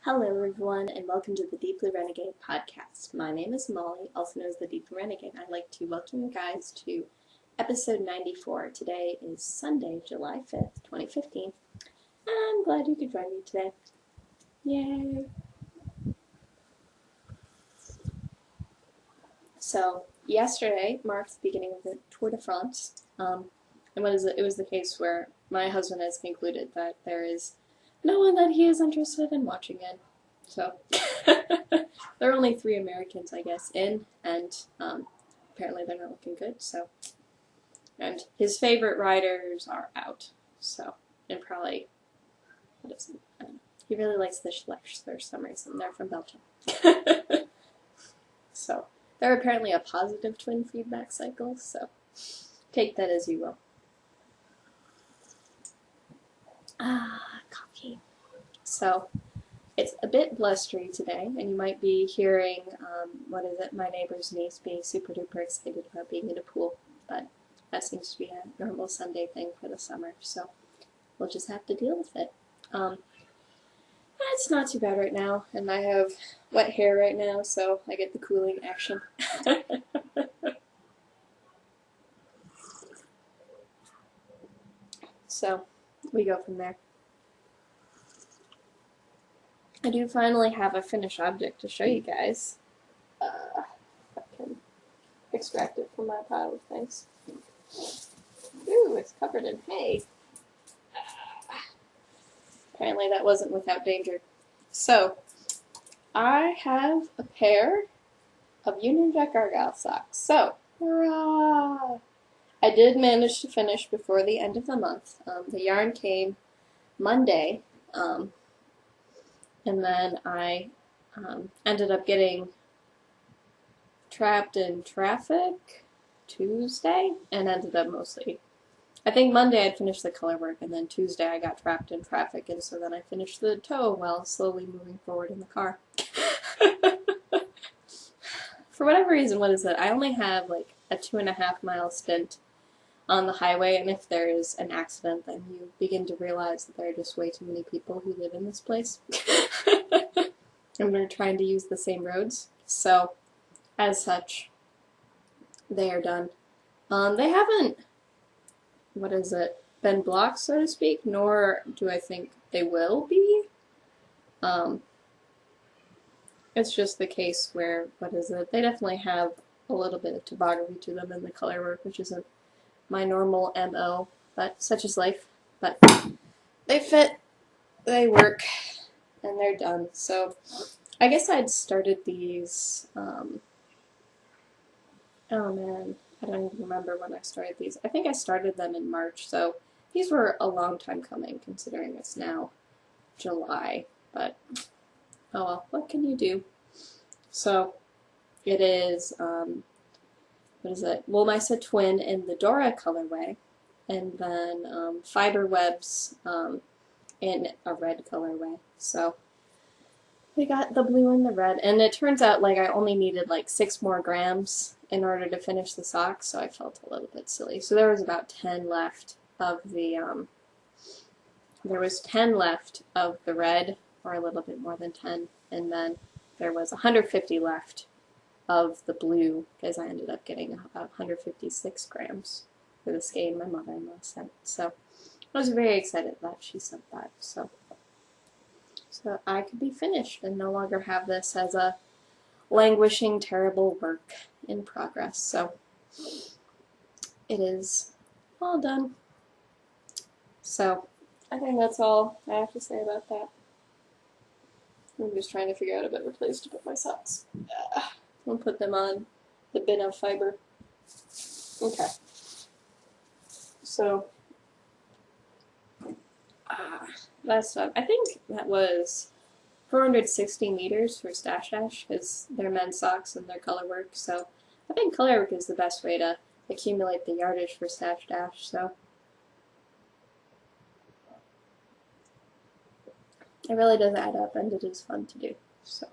Hello everyone and welcome to the Deep Blue Renegade podcast. My name is Molly, also known as the Deep Blue Renegade. I'd like to welcome you guys to episode 94. Today is Sunday, July 5th, 2015. I'm glad you could join me today. Yay! So, yesterday marked the beginning of the Tour de France. And it was the case where my husband has concluded that there is no one that he is interested in watching it. So, there are only 3 Americans, I guess, in, and apparently they're not looking good, so. And his favorite riders are out, so, and probably, what is it? I don't know. He really likes the Schlecks for some reason. They're from Belgium. So, they're apparently a positive twin feedback cycle, so take that as you will. Coffee. So, it's a bit blustery today, and you might be hearing, my neighbor's niece being super duper excited about being in a pool, but that seems to be a normal Sunday thing for the summer, so we'll just have to deal with it. It's not too bad right now, and I have wet hair right now, so I get the cooling action. So, we go from there. I do finally have a finished object to show you guys. If I can extract it from my pile of things. Ooh, it's covered in hay. Apparently that wasn't without danger. So, I have a pair of Union Jack Argyle socks. So, hurrah! I did manage to finish before the end of the month. The yarn came Monday, and then I ended up getting trapped in traffic Tuesday, and ended up I think Monday I'd finished the color work, and then Tuesday I got trapped in traffic, and so then I finished the tow while slowly moving forward in the car. For whatever reason, I only have like a 2.5 mile stint on the highway, and if there is an accident, then you begin to realize that there are just way too many people who live in this place. And we're trying to use the same roads, so as such, they are done. They haven't, been blocked, so to speak, nor do I think they will be. It's just the case where, they definitely have a little bit of topography to them in the color work, which isn't my normal MO, but such is life. But they fit, they work, and they're done. So I guess I'd started these, oh man, I don't even remember when I started these. I think I started them in March, so these were a long time coming, considering it's now July, but oh well, what can you do? So, it is, Woolmisa Twin in the Dora colorway, and then Fiber Webs in a red colorway. So, we got the blue and the red, and it turns out like I only needed like 6 more grams in order to finish the socks, so I felt a little bit silly. So there was about 10 left of the, red, or a little bit more than 10, and then there was 150 left of the blue, because I ended up getting about 156 grams for the skein my mother-in-law sent. So I was very excited that she sent that, so I could be finished and no longer have this as a languishing, terrible work in progress. So it is all done. So I think that's all I have to say about that. I'm just trying to figure out a better place to put my socks. I'll put them on the bin of fiber. Okay. So that's done. I think that was 460 meters for Stash Dash, because they're men's socks and their color work, so I think color work is the best way to accumulate the yardage for Stash Dash, so it really does add up, and it is fun to do, so.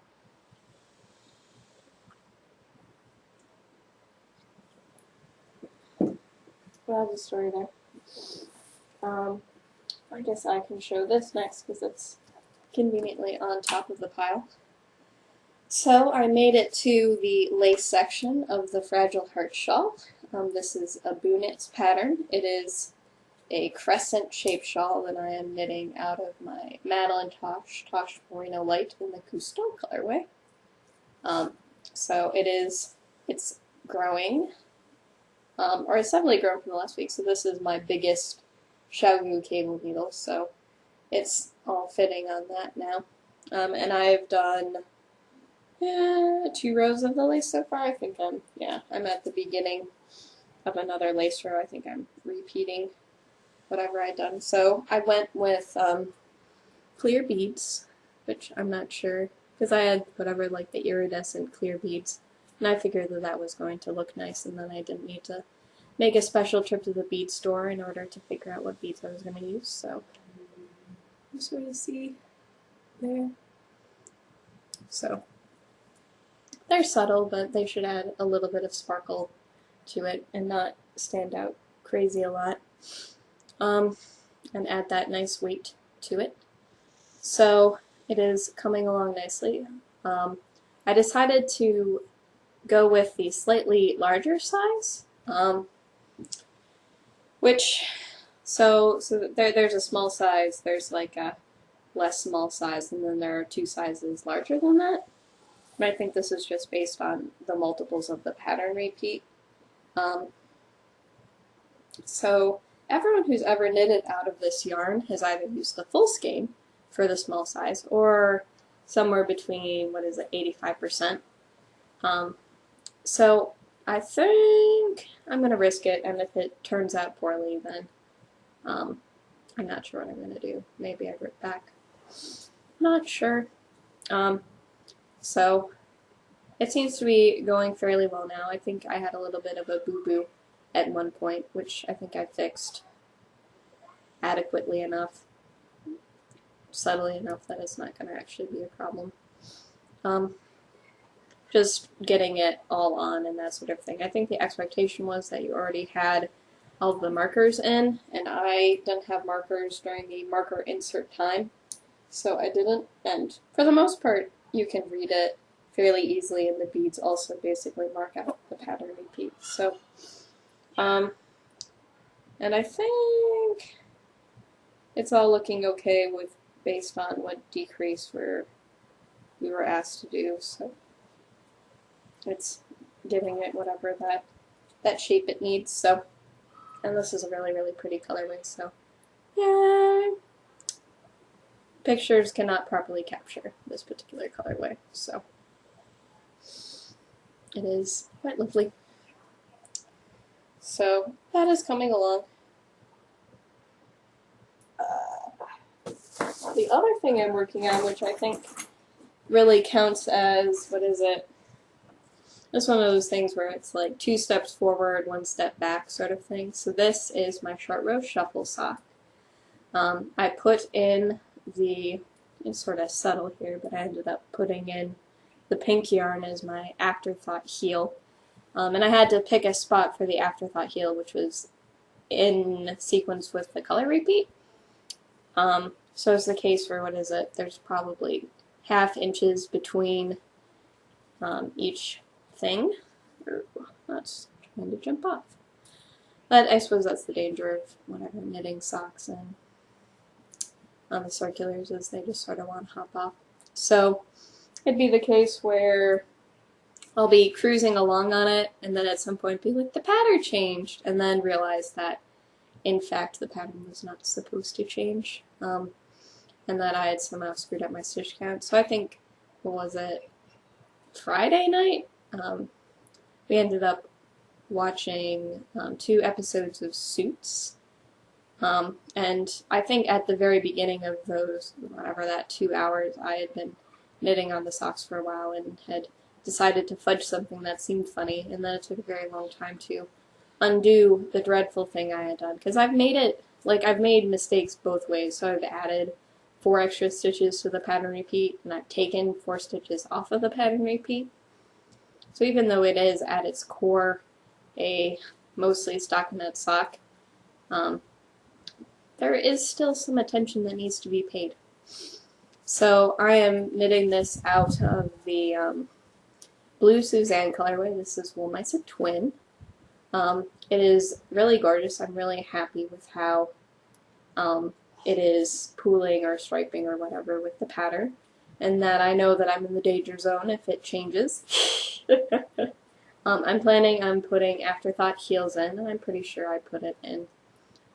Well, that's the story there. I guess I can show this next, because it's conveniently on top of the pile. So I made it to the lace section of the Fragile Heart shawl. This is a Boonitz pattern. It is a crescent-shaped shawl that I am knitting out of my Madeline Tosh Merino Light in the Cousteau colorway. So it's growing, or it's definitely grown from the last week, so this is my biggest Xiaogu cable needle, so it's all fitting on that now. And I've done 2 rows of the lace so far. I think I'm at the beginning of another lace row. I think I'm repeating whatever I'd done. So I went with clear beads, which I'm not sure, because I had whatever, like the iridescent clear beads, and I figured that that was going to look nice, and then I didn't need to make a special trip to the bead store in order to figure out what beads I was going to use. So you sort of see there. So they're subtle, but they should add a little bit of sparkle to it and not stand out crazy a lot, and add that nice weight to it. So it is coming along nicely. I decided to go with the slightly larger size, there's a small size, there's like a less small size, and then there are 2 sizes larger than that. And I think this is just based on the multiples of the pattern repeat. So everyone who's ever knitted out of this yarn has either used the full skein for the small size, or somewhere between, 85%. So I think I'm going to risk it, and if it turns out poorly, then I'm not sure what I'm going to do. Maybe I rip back. Not sure. So it seems to be going fairly well now. I think I had a little bit of a boo-boo at one point, which I think I fixed adequately enough, subtly enough that it's not going to actually be a problem. Just getting it all on and that sort of thing. I think the expectation was that you already had all of the markers in, and I didn't have markers during the marker insert time, so I didn't. And for the most part, you can read it fairly easily, and the beads also basically mark out the pattern repeats. So, and I think it's all looking okay based on what decrease we were asked to do. So it's giving it whatever that shape it needs. So, and this is a really, really pretty colorway. So, yeah, pictures cannot properly capture this particular colorway. So it is quite lovely. So that is coming along. The other thing I'm working on, which I think really counts as, it's one of those things where it's like 2 steps forward, 1 step back sort of thing. So this is my short row shuffle sock. I put in it's sort of subtle here, but I ended up putting in the pink yarn as my afterthought heel. And I had to pick a spot for the afterthought heel, which was in sequence with the color repeat. So it's the case where, there's probably 1/2 inches between each thing. That's trying to jump off. But I suppose that's the danger of whenever knitting socks and on the circulars, is they just sort of want to hop off. So it'd be the case where I'll be cruising along on it, and then at some point be like, the pattern changed, and then realize that in fact the pattern was not supposed to change, and that I had somehow screwed up my stitch count. So I think, Friday night? We ended up watching 2 episodes of Suits, and I think at the very beginning of those, that 2 hours, I had been knitting on the socks for a while and had decided to fudge something that seemed funny, and then it took a very long time to undo the dreadful thing I had done, because I've made mistakes both ways. So I've added 4 extra stitches to the pattern repeat, and I've taken 4 stitches off of the pattern repeat. So even though it is at its core a mostly stockinette sock, there is still some attention that needs to be paid. So I am knitting this out of the Blue Suzanne colorway. This is Wool Mice Twin. It is really gorgeous. I'm really happy with how it is pooling or striping or whatever with the pattern, and that I know that I'm in the danger zone if it changes. I'm planning on putting Afterthought heels in, and I'm pretty sure I put it in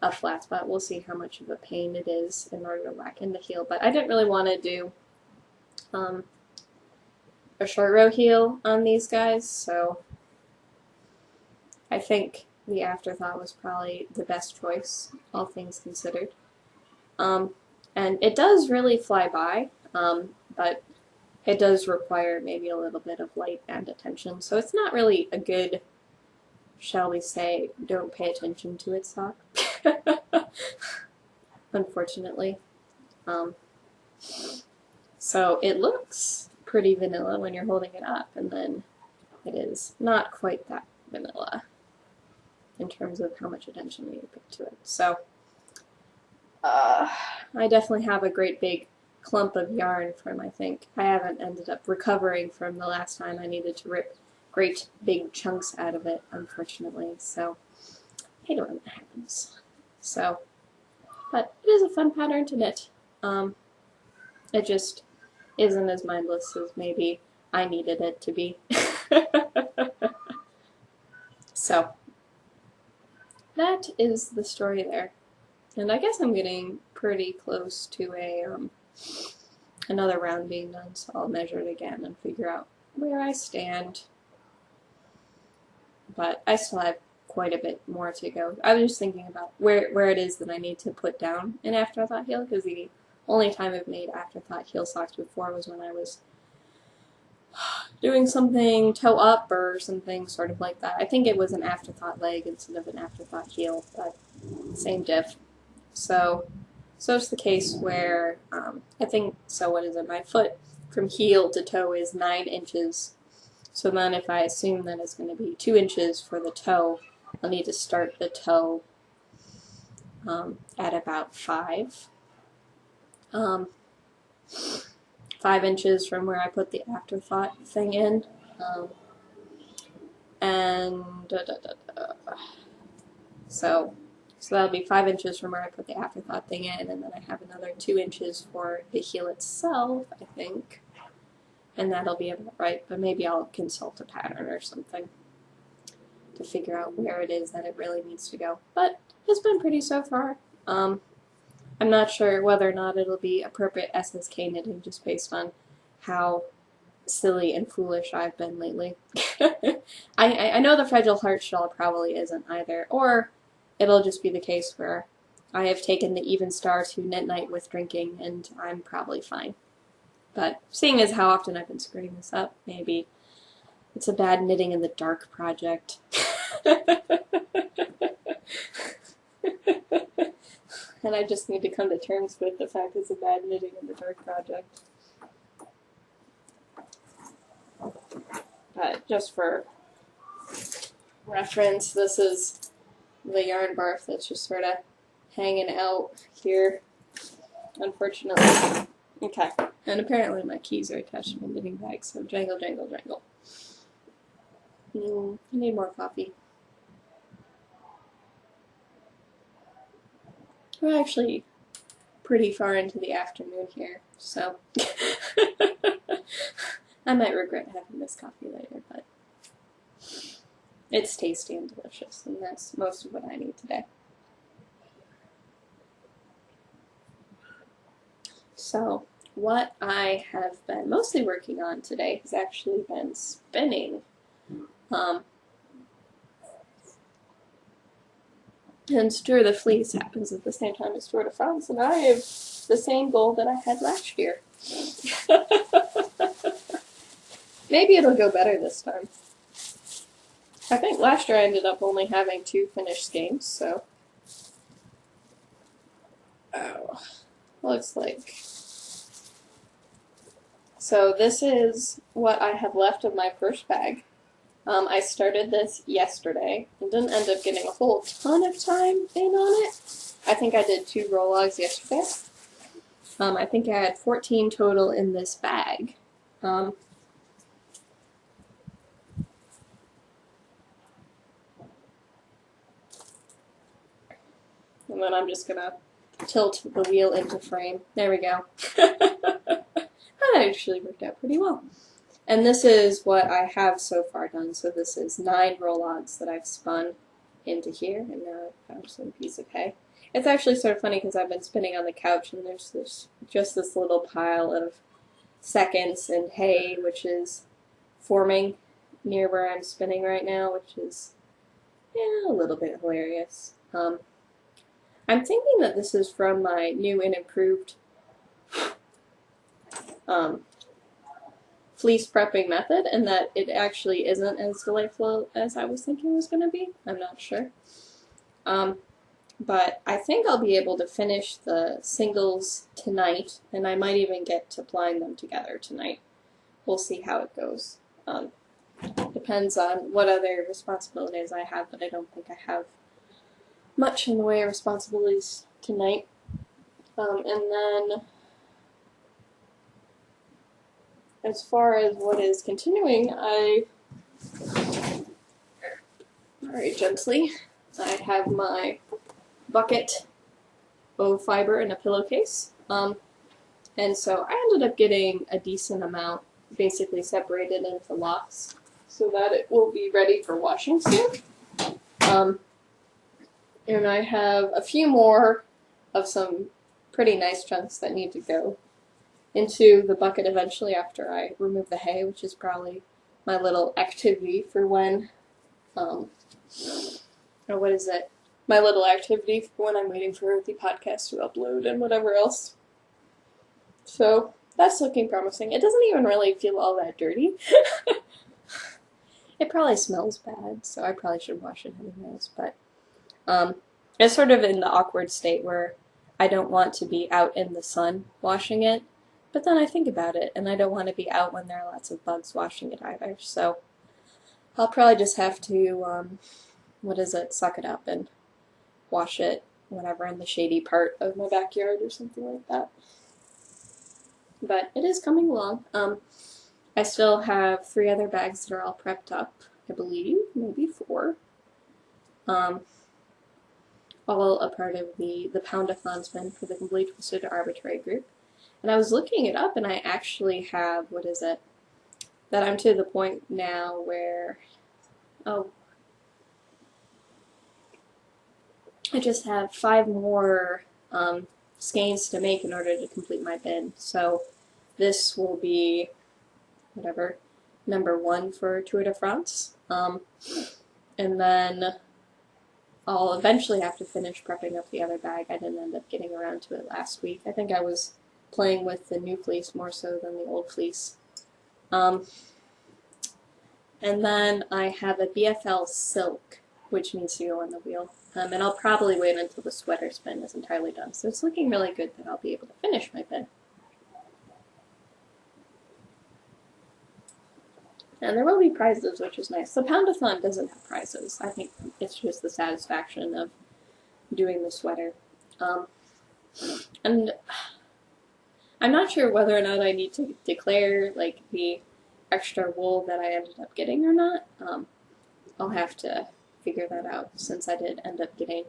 a flat spot. We'll see how much of a pain it is in order to whack in the heel, but I didn't really want to do a short row heel on these guys, so I think the Afterthought was probably the best choice, all things considered. And it does really fly by, but it does require maybe a little bit of light and attention, so it's not really a good, shall we say, don't pay attention to it sock. Unfortunately. So it looks pretty vanilla when you're holding it up, and then it is not quite that vanilla in terms of how much attention you put to it. So I definitely have a great big clump of yarn from, I think, I haven't ended up recovering from the last time I needed to rip great big chunks out of it, unfortunately, so I hate it when that happens. So, but it is a fun pattern to knit. It just isn't as mindless as maybe I needed it to be. So, that is the story there. And I guess I'm getting pretty close to a another round being done, so I'll measure it again and figure out where I stand. But I still have quite a bit more to go. I was just thinking about where it is that I need to put down an Afterthought heel, because the only time I've made Afterthought heel socks before was when I was doing something toe up or something sort of like that. I think it was an Afterthought leg instead of an Afterthought heel, but same diff. So it's the case where I think, so what is it, my foot from heel to toe is 9 inches. So then if I assume that it's going to be 2 inches for the toe, I'll need to start the toe at about 5. 5 inches from where I put the Afterthought thing in. So that'll be 5 inches from where I put the Afterthought thing in, and then I have another 2 inches for the heel itself, I think. And that'll be about right, but maybe I'll consult a pattern or something to figure out where it is that it really needs to go. But it's been pretty so far. I'm not sure whether or not it'll be appropriate SSK knitting just based on how silly and foolish I've been lately. I know the Fragile Heart shawl probably isn't either, or it'll just be the case where I have taken the Even Star to knit night with drinking and I'm probably fine. But seeing as how often I've been screwing this up, maybe it's a bad knitting in the dark project. And I just need to come to terms with the fact it's a bad knitting in the dark project. But just for reference, this is the yarn barf that's just sort of hanging out here, unfortunately. Okay, and apparently my keys are attached to my knitting bag, so jangle, jangle, jangle. I need more coffee. We're actually pretty far into the afternoon here, so I might regret having this coffee later, but it's tasty and delicious, and that's most of what I need today. So, what I have been mostly working on today has actually been spinning. And Stir the Fleece happens at the same time as Tour de France, and I have the same goal that I had last year. Maybe it'll go better this time. I think last year I ended up only having 2 finished games, so... Oh, looks like... So this is what I have left of my first bag. I started this yesterday and didn't end up getting a whole ton of time in on it. I think I did 2 roll logs yesterday. I think I had 14 total in this bag. And then I'm just gonna tilt the wheel into frame. There we go. That actually worked out pretty well. And this is what I have so far done. So this is 9 roll-odds that I've spun into here, and now I've found some piece of hay. It's actually sort of funny because I've been spinning on the couch, and there's just this little pile of seconds and hay, which is forming near where I'm spinning right now, which is, yeah, a little bit hilarious. I'm thinking that this is from my new and improved fleece prepping method, and that it actually isn't as delightful as I was thinking it was going to be. I'm not sure. But I think I'll be able to finish the singles tonight, and I might even get to plying them together tonight. We'll see how it goes. Depends on what other responsibilities I have, but I don't think I have much in the way of responsibilities tonight. And then, as far as what is continuing, very gently, I have my bucket of fiber in a pillowcase. And so I ended up getting a decent amount basically separated into lots so that it will be ready for washing soon. And I have a few more of some pretty nice chunks that need to go into the bucket eventually after I remove the hay, which is probably my little activity for when, or what is it? My little activity for when I'm waiting for the podcast to upload and whatever else. So that's looking promising. It doesn't even really feel all that dirty. It probably smells bad, so I probably should wash it anyways, but it's sort of in the awkward state where I don't want to be out in the sun washing it, but then I think about it, and I don't want to be out when there are lots of bugs washing it either, so I'll probably just have to, suck it up and wash it whenever in the shady part of my backyard or something like that. But it is coming along. I still have 3 other bags that are all prepped up, I believe, maybe 4. All a part of the Pound-a-thon for the Complete Twisted Arbitrary group. And I was looking it up, and I actually have, that I'm to the point now where, I just have 5 more skeins to make in order to complete my bin. So this will be, number 1 for Tour de France. And then I'll eventually have to finish prepping up the other bag. I didn't end up getting around to it last week. I think I was playing with the new fleece more so than the old fleece. And then I have a BFL silk, which needs to go on the wheel. And I'll probably wait until the sweater spin is entirely done. So it's looking really good that I'll be able to finish my bin. And there will be prizes, which is nice. The Pound-a-thon doesn't have prizes. I think it's just the satisfaction of doing the sweater. And I'm not sure whether or not I need to declare the extra wool that I ended up getting or not. I'll have to figure that out since I did end up getting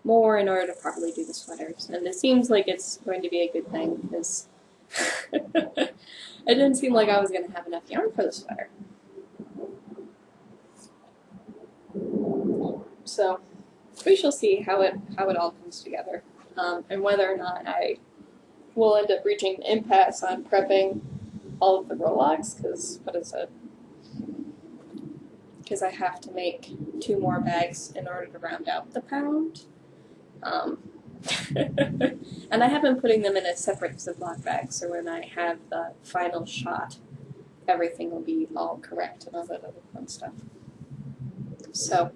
more in order to properly do the sweaters. And it seems like it's going to be a good thing because it didn't seem like I was going to have enough yarn for the sweater. So we shall see how it all comes together, and whether or not I will end up reaching an impasse on prepping all of the roll-locks, because I have to make 2 more bags in order to round out the pound. And I have been putting them in a separate Ziploc bag, so when I have the final shot, everything will be all correct and all that other fun stuff. So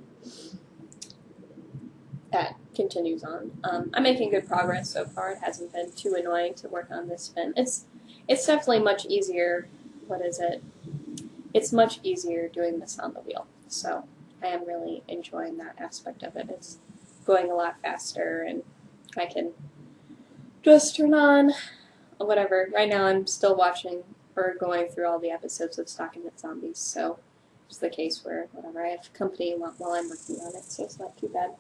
that continues on. I'm making good progress so far. It hasn't been too annoying to work on this bin. It's definitely much easier. It's much easier doing this on the wheel. So I am really enjoying that aspect of it. It's going a lot faster, and I can just turn on whatever. Right now I'm still watching or going through all the episodes of Stalking the Zombies, so it's the case where whatever I have company while I'm working on it, so it's not too bad.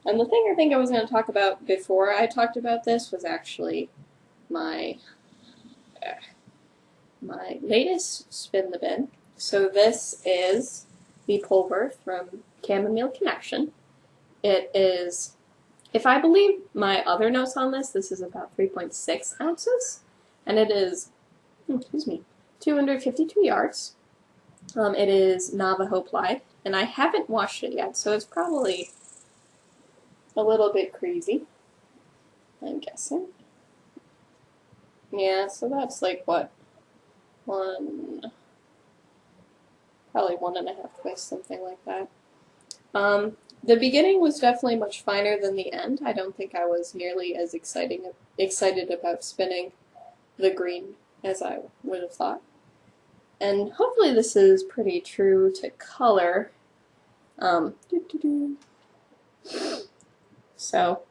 And the thing I think I was going to talk about before I talked about this was actually my my latest Spin the Bin. So this is the Polworth from Chamomile Connection. It is, if I believe my other notes on this, this is about 3.6 ounces, and it is, 252 yards. It is Navajo plied, and I haven't washed it yet, so it's probably a little bit crazy, I'm guessing. Yeah, so that's like what? Probably 1.5 twists, something like that. The beginning was definitely much finer than the end. I don't think I was nearly as excited about spinning the green as I would have thought. And hopefully this is pretty true to color. So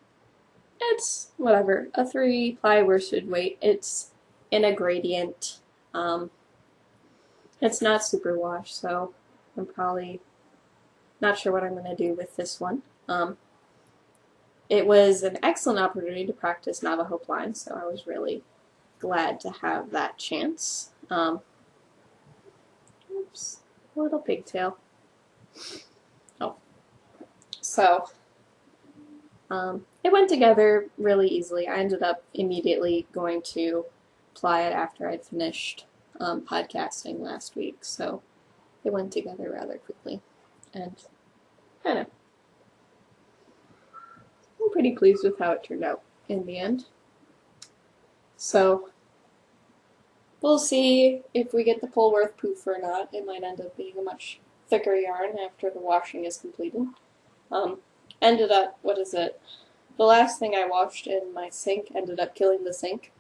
it's whatever, a 3-ply worsted weight. It's in a gradient. It's not super wash, so I'm probably not sure what I'm going to do with this one. It was an excellent opportunity to practice Navajo plying, so I was really glad to have that chance. Oops, a little pigtail. Oh. So, it went together really easily. I ended up immediately going to ply it after I'd finished podcasting last week, so it went together rather quickly. And I don't know. I'm pretty pleased with how it turned out in the end. So we'll see if we get the Polworth poof or not. It might end up being a much thicker yarn after the washing is completed. Ended up, what is it? The last thing I washed in my sink ended up killing the sink.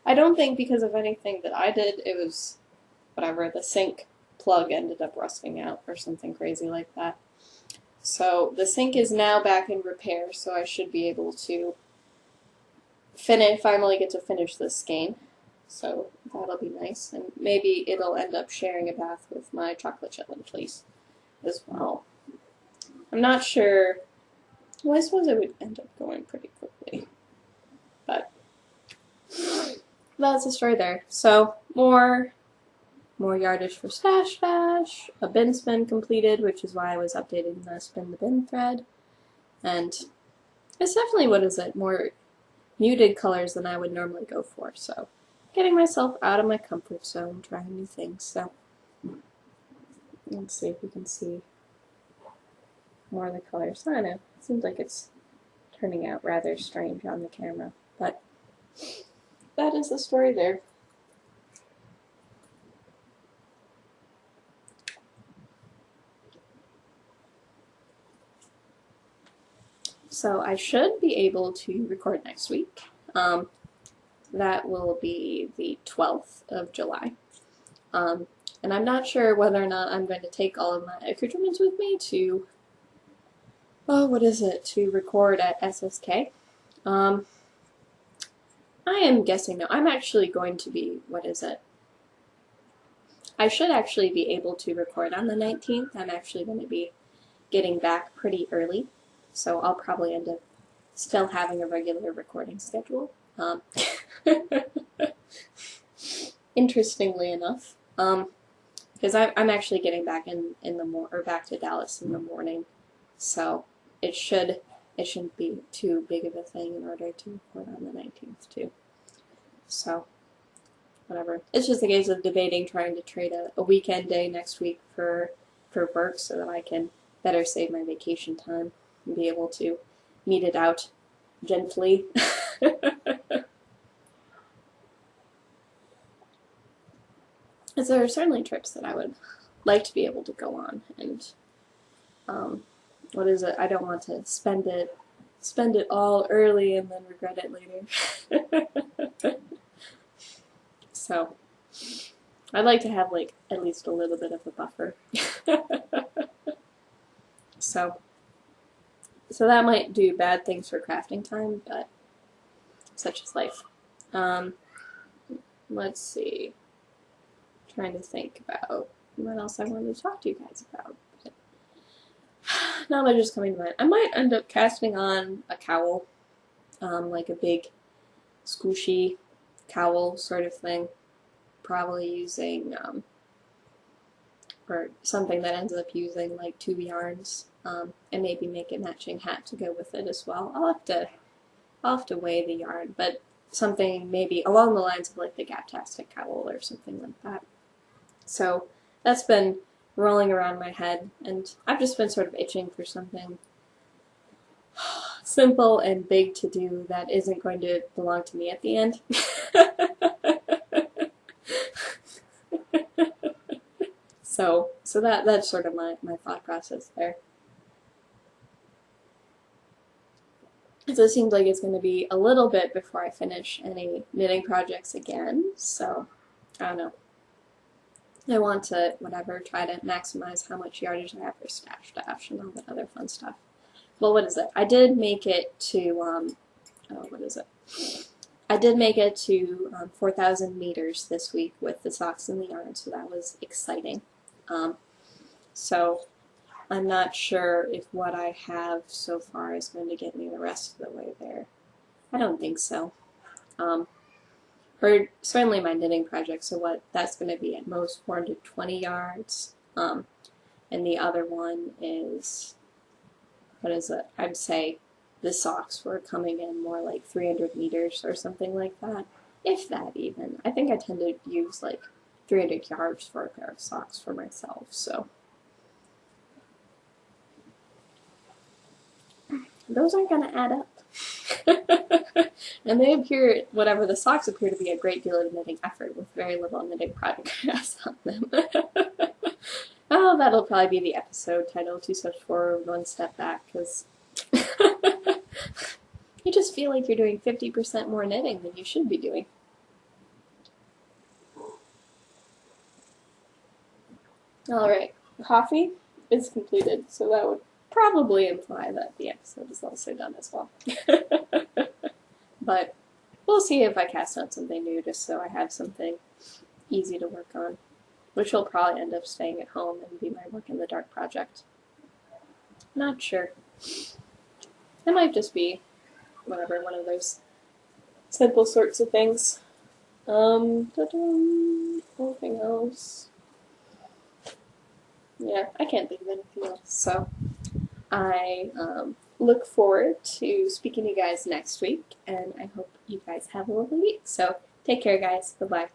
I don't think because of anything that I did. It was whatever, the sink plug ended up rusting out or something crazy like that. So the sink is now back in repair, so I should be able to finally get to finish this skein. So that'll be nice, and maybe it'll end up sharing a bath with my chocolate chitlin fleece as well. I'm not sure. Well, I suppose it would end up going pretty quickly, but that's the story there. So more yardage for Stash Dash, a bin spin completed, which is why I was updating the Spin the Bin thread, and it's definitely, what is it, more muted colors than I would normally go for, so getting myself out of my comfort zone, trying new things. So let's see if we can see more of the colors. I don't know, it seems like it's turning out rather strange on the camera, but that is the story there. So I should be able to record next week. That will be the 12th of July. And I'm not sure whether or not I'm going to take all of my accoutrements with me to, to record at SSK. I am guessing no. I'm actually going to be, I should actually be able to record on the 19th. I'm actually going to be getting back pretty early, so I'll probably end up still having a regular recording schedule. Interestingly enough, because I'm actually getting back back to Dallas in the morning, so it shouldn't be too big of a thing in order to record on the 19th too. So whatever. It's just a case of debating trying to trade a weekend day next week for work so that I can better save my vacation time and be able to meet it out gently. Because there are certainly trips that I would like to be able to go on, and I don't want to spend it all early and then regret it later. So I'd like to have at least a little bit of a buffer. So that might do bad things for crafting time, but such is life. Let's see. Trying to think about what else I wanted to talk to you guys about. Not much is coming to mind. I might end up casting on a cowl, like a big squishy cowl sort of thing. Probably using, or something that ends up using like 2 yarns, and maybe make a matching hat to go with it as well. I'll have to weigh the yarn, but something maybe along the lines of like the Gaptastic cowl or something like that. So that's been rolling around my head, and I've just been sort of itching for something simple and big to do that isn't going to belong to me at the end. So that's sort of my thought process there. So it seems like it's going to be a little bit before I finish any knitting projects again, so I don't know. I want to, whatever, try to maximize how much yardage I have for stash and all that other fun stuff. Well, what is it? I did make it to, what is it? I did make it to 4,000 meters this week with the socks and the yarn, so that was exciting. So I'm not sure if what I have so far is going to get me the rest of the way there. I don't think so. For certainly my knitting project, so what that's going to be at most 420 yards, and the other one is, what is it? I'd say the socks were coming in more like 300 meters or something like that, if that even. I think I tend to use like 300 yards for a pair of socks for myself, so. Those aren't going to add up. And they appear, whatever, the socks appear to be a great deal of knitting effort with very little knitting progress on them. Oh, that'll probably be the episode title, 2 steps forward, 1 step back, because you just feel like you're doing 50% more knitting than you should be doing. Alright, coffee is completed, so that would probably imply that the episode is also done as well. But we'll see if I cast on something new just so I have something easy to work on, which will probably end up staying at home and be my Work in the Dark project. Not sure. It might just be, whatever, one of those simple sorts of things. Anything else? Yeah, I can't think of anything else. So I look forward to speaking to you guys next week, and I hope you guys have a lovely week. So take care, guys. Bye-bye.